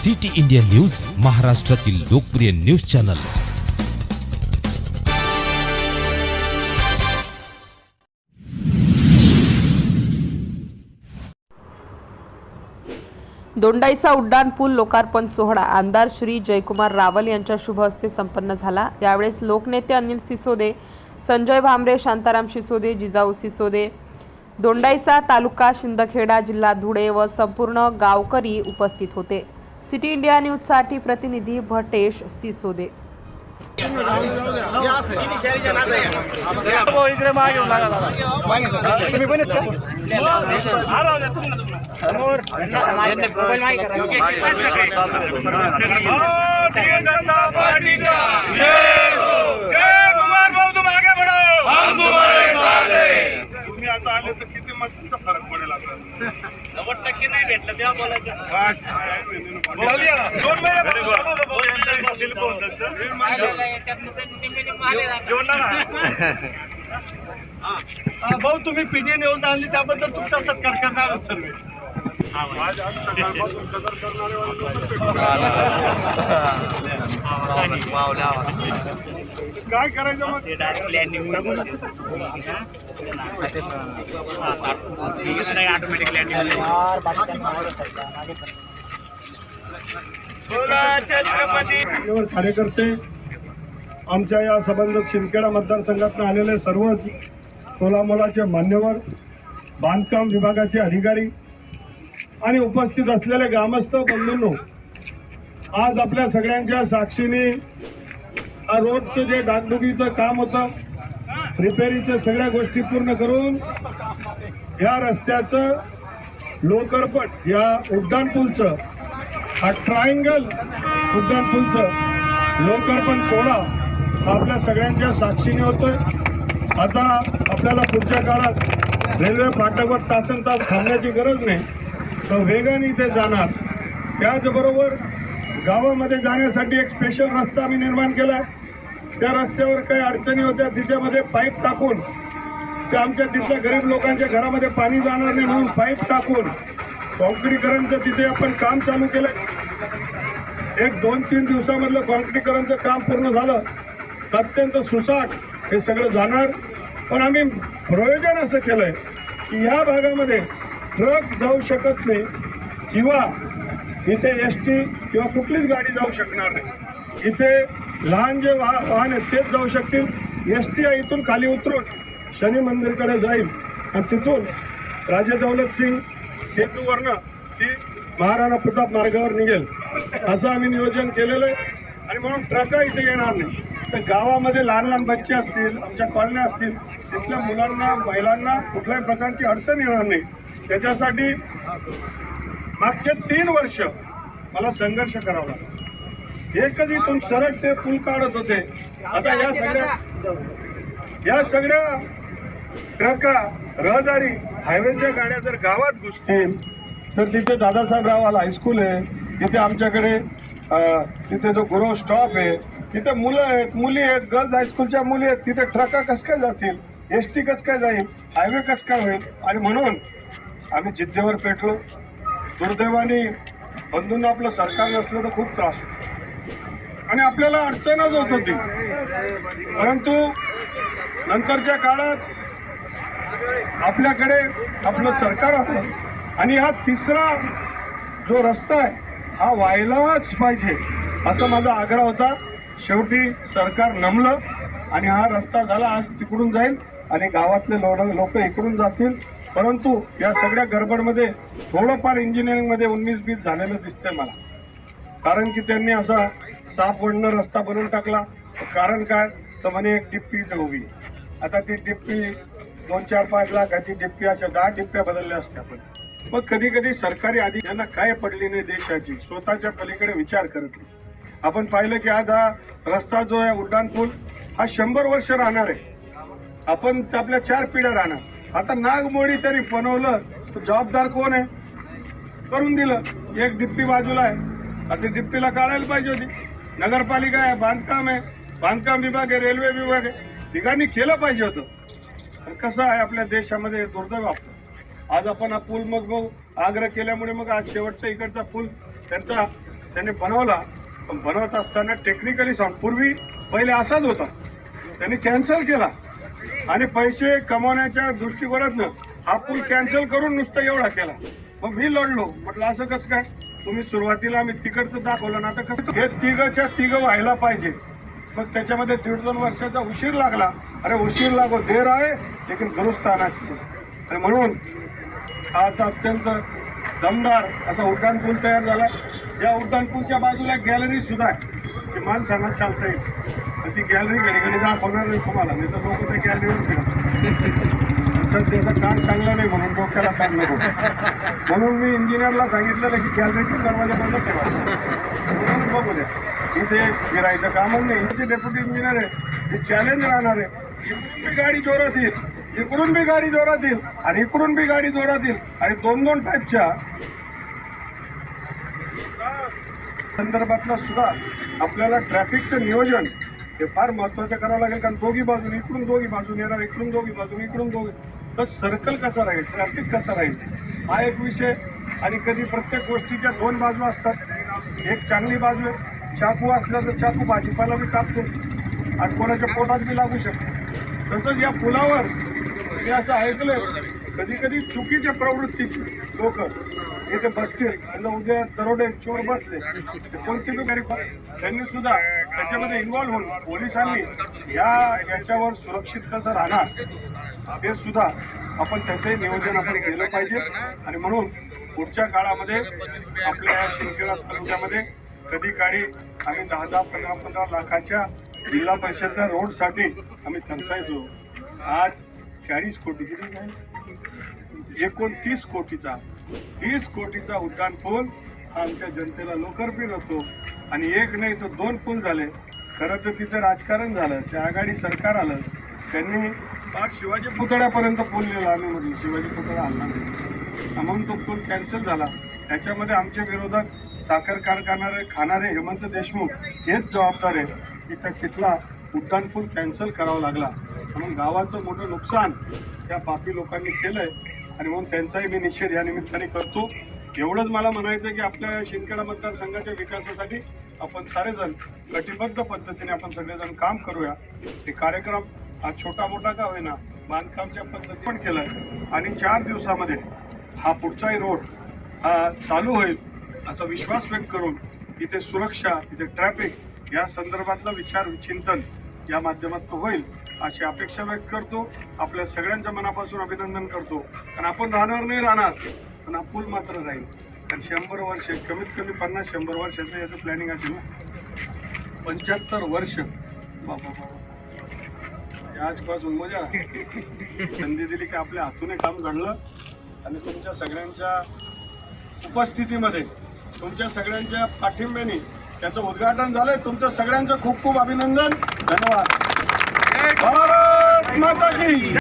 City India news, महाराष्ट्रातील लोकप्रिय news channel. Dondaicha उड्डाण पूल लोकार्पण सोहळा आमदार श्री जयकुमार रावल यांच्या शुभ हस्ते संपन्न झाला। यावेळेस लोकनेते अनिल सिसोदे, संजय भामरे, शांताराम सिसोदे, जिजाऊ सिसोदे, दोंडाईचा तालुका शिंदखेडा, जिल्हा धुळे व संपूर्ण गावकरी उपस्थित होते। सिटी इंडिया न्यूज साठी प्रतिनिधी भटेश सिसोदे। आता आले तर किती मस्त फरक पडेल आपल्याला 90% नाही भेटलं तेव्हा बोलायचं भाऊ तुम्ही पीडीए निवडून आणली त्याबद्दल तुमचा सत्कार करणार सर्व काय करायचं मग कार्यकर्ते आमच्या या संबंधित शिंदखेडा मतदारसंघातून आलेले सर्वच तोलामोलाचे मान्यवर, बांधकाम विभागाचे अधिकारी आणि उपस्थित असलेले ग्रामस्थ बंधूंनो, आज आपल्या सगळ्यांच्या साक्षीने रोजचं जे डागडुगीचं काम होतं, रिपेरीच्या सगळ्या गोष्टी पूर्ण करून या रस्त्याचं लोकार्पण, या उड्डाण पूलचं, हा ट्रायंगल उड्डाण पूलचं लोकार्पण सोहळा आपल्या सगळ्यांच्या साक्षीने होतोय। आता आपल्याला पुढच्या काळात रेल्वे फाटकावर तासनतास थांबण्याची गरज नाही, तर वेगाने इथे जाणार। त्याचबरोबर गावामध्ये जाण्यासाठी एक स्पेशल रस्ता आम्ही निर्माण केला। त्या रस्त्यावर काही अडचणी होत्या, तिच्यामध्ये पाईप टाकून ते आमच्या तिथल्या गरीब लोकांच्या घरामध्ये पाणी जाणार नाही म्हणून पाईप टाकून कॉन्क्रीटीकरणचं तिथे आपण काम चालू केलं। एक 2-3 दिवसामधलं कॉन्क्रीटीकरणचं काम पूर्ण झालं, अत्यंत सुसाट हे सगळं जाणार। पण आम्ही प्रयोजन असं केलंय की या भागामध्ये ट्रक जाऊ शकत नाही किंवा इथे एसटी किंवा कुठलीच गाडी जाऊ शकणार नाही। इथे लहान जे वाहन आहेत तेच जाऊ शकतील। एसटी इथून खाली उतरून शनी मंदिरकडे जाईल आणि तिथून राजे दौलत सिंग सेतूवरनं ती महाराणा प्रताप मार्गावर निघेल असं आम्ही नियोजन केलेलं आहे। आणि म्हणून ट्रका इथे येणार नाही, तर गावामध्ये लहान लहान बच्चे असतील, आमच्या कॉलन्या असतील, तिथल्या मुलांना महिलांना कुठल्याही प्रकारची अडचण येणार नाही। त्याच्यासाठी मागचे 3 वर्ष मला संघर्ष करावा लागला। एकच इथून सरळ ते पूल काढत होते। आता या सगळ्या ट्रका, रहदारी, हायवेच्या गाड्या जर गावात घुसतील तर तिथे दादासाहेब रावाल हायस्कूल आहे, तिथे आमच्याकडे तिथे जो गुरव स्टॉप आहे, तिथे मुलं आहेत, मुली आहेत, गर्ल्स हायस्कूलच्या मुली आहेत, तिथे ट्रका कसं काय जातील, एसटी कसं काय जाईल, हायवे कसं काय होईल। आणि म्हणून आम्ही जिद्दीवर पेटलो। दुर्दैवाने बंधूंना आपलं सरकार नसलं तर खूप त्रास होतो आणि आपल्याला अडचणच होत होती। परंतु नंतरच्या काळात आपल्याकडे आपलं सरकार आलं आणि हा तिसरा जो रस्ता आहे हा व्हायलाच पाहिजे असा माझा आग्रह होता। शेवटी सरकार नमलं आणि हा रस्ता झाला। आज तिकडून जाईल आणि गावातले लोक इकडून जातील। परंतु या सगळ्या गडबडमध्ये थोडंफार इंजिनिअरिंगमध्ये 19-20 झालेलं दिसतंय मला, कारण की त्यांनी असा साप वडणं रस्ता बनवून टाकला। कारण काय तर म्हणे एक डिप्पी इथं उभी, आता ती डिप्पी 2-4-5 लाखाची डिप्पी, अशा 10 डिप्प्या बदलल्या असत्या। पण मग कधी कधी सरकारी अधिकाऱ्यांना काय पडली नाही देशाची, स्वतःच्या पलीकडे विचार करत नाही। आपण पाहिलं की आज हा रस्ता जो आहे उड्डाण पूल हा 100 वर्ष राहणार आहे, आपण आपल्या 4 पिढ्या राहणार। आता नागमोडी तरी बनवलं तर जबाबदार कोण आहे, करून दिलं। एक डिप्पी बाजूला आहे, आता ती डिप्पीला काढायला पाहिजे होती। नगरपालिका आहे, बांधकाम आहे, बांधकाम विभाग आहे, रेल्वे विभाग आहे, तिघांनी केलं पाहिजे होतं। कसं आहे आपल्या देशामध्ये दुर्दैव आपलं, आज आपण हा पूल मग आग्रह केल्यामुळे मग आज शेवटचा इकडचा पूल त्यांचा त्यांनी बनवला, पण बनवत असताना टेक्निकली साऊंड पूर्वी पहिले असाच होता, त्यांनी कॅन्सल केला आणि पैसे कमवण्याच्या दृष्टिकोनातनं हा पूल कॅन्सल करून नुसतं एवढा केला. मग मी लढलो, म्हटलं असं कसं काय, तुम्ही सुरुवातीला आम्ही तिकडचं दाखवलं ना, आता कसं हे तिघच्या तिघ व्हायला पाहिजे. मग त्याच्यामध्ये 1.5-2 वर्षाचा उशीर लागला. अरे उशीर लागो, देर आहे लेकिन दुरुस्त आणायची. आणि म्हणून आता अत्यंत दमदार असा उड्डाण पूल तयार झाला. या उड्डाण पूलच्या बाजूला गॅलरी सुद्धा आहे की माणसांना चालता येईल. ती गॅलरी घडी घडी दाखवणार नाही तुम्हाला, नाही तर लोक त्या गॅलरीवर फिरतात. सध्याचा काळ चांगला नाही म्हणून डोक्याला ताण नको, म्हणून मी इंजिनियरला सांगितलेलं की गॅलरीचे दरवाजा बंद ठेवायचा, म्हणून बघू द्या. इथे फिरायचं कामच नाही. इथे डेप्युटी इंजिनियर आहे, हे चॅलेंज राहणार आहे. इकडून बी गाडी जोरात येईल, इकडून बी गाडी जोरात येईल आणि इकडून बी गाडी जोरात येईल. आणि 2-2 टाईपच्या संदर्भातला सुद्धा आपल्याला ट्रॅफिकचं नियोजन हे फार महत्वाचं करावं लागेल. कारण दोघी बाजूने, इकडून दोघी बाजूने येणार, इकडून दोघी बाजूने, इकडून दोघी, तर सर्कल कसा राहील, ट्रॅफिक कसा राहील, हा एक विषय. आणि कधी प्रत्येक गोष्टीच्या 2 बाजू असतात. एक चांगली बाजू आहे, चाकू असला तर चाकू भाजीपाला बी कापते आणि कोणाच्या पोटात बी लागू शकते. तसंच या पुलावर मी असं ऐकलंय, कधी कधी चुकीच्या प्रवृत्तीची लोक इथे बसतील, त्यांना उद्या दरोडे चोर बसले, कोणती बी त्यांनी सुद्धा त्याच्यामध्ये इन्व्हॉल्व्ह होऊन पोलिसांनी याच्यावर सुरक्षित कसं राहणार हे सुद्धा आपण त्याचंही नियोजन आपण केलं पाहिजे. आणि म्हणून पुढच्या काळामध्ये आपल्या या शिंदखेडा तालुक्यामध्ये कधी काळी आम्ही 10-10, 15-15 लाखाच्या जिल्हा परिषदच्या रोडसाठी आम्ही तरसायचो. आज 40 कोटी, किती आहे, 29 कोटीचा, 30 कोटीचा उड्डाण पूल आमच्या जनतेला लोकार्पण होतो. आणि एक नाही तर 2 पूल झाले. खरं तर तिथं राजकारण झालं, त्या आघाडी सरकार आलं, त्यांनी पार शिवाजी पुतळ्यापर्यंत पूल नेला. आम्ही म्हटलं शिवाजी पुतळा आणला नाही, म्हणून तो पूल कॅन्सल झाला. त्याच्यामध्ये आमचे विरोधक साखर कारखानारे खाणारे हेमंत देशमुख हेच जबाबदार आहे की तिथला उड्डाण पूल कॅन्सल करावा लागला. म्हणून गावाचं मोठं नुकसान त्या पापी लोकांनी केलंय आणि म्हणून त्यांचाही मी निषेध या निमित्ताने करतो. एवढंच मला म्हणायचं की आपल्या शिंदखेडा मतदारसंघाच्या विकासासाठी आपण सारेजण कटिबद्ध पद्धतीने आपण सगळेजण काम करूया. हे कार्यक्रम हा छोटा मोठा का होईना बांधकामच्या पद्धती पण केलाय आणि 4 दिवसामध्ये हा पुढचाही रोड हा चालू होईल असा विश्वास व्यक्त करून इथे सुरक्षा, इथे ट्रॅफिक या संदर्भातलं विचार चिंतन या माध्यमातून होईल अशी अपेक्षा व्यक्त करतो. आपल्या सगळ्यांच्या मनापासून अभिनंदन करतो. कारण आपण राहणार नाही राहणार, पण हा पूल मात्र राहील. कारण 100 वर्ष, कमीत कमी 50-100 वर्षाचं याचं प्लॅनिंग असेल ना. 75 वर्ष बाबा आजपासून मजा संधी दिली की आपल्या हातूने काम घडलं. आणि तुमच्या सगळ्यांच्या उपस्थितीमध्ये, तुमच्या सगळ्यांच्या पाठिंब्याने त्याचं उद्घाटन झालंय. तुमचं सगळ्यांचं खूप खूप अभिनंदन, धन्यवाद. भारत माता की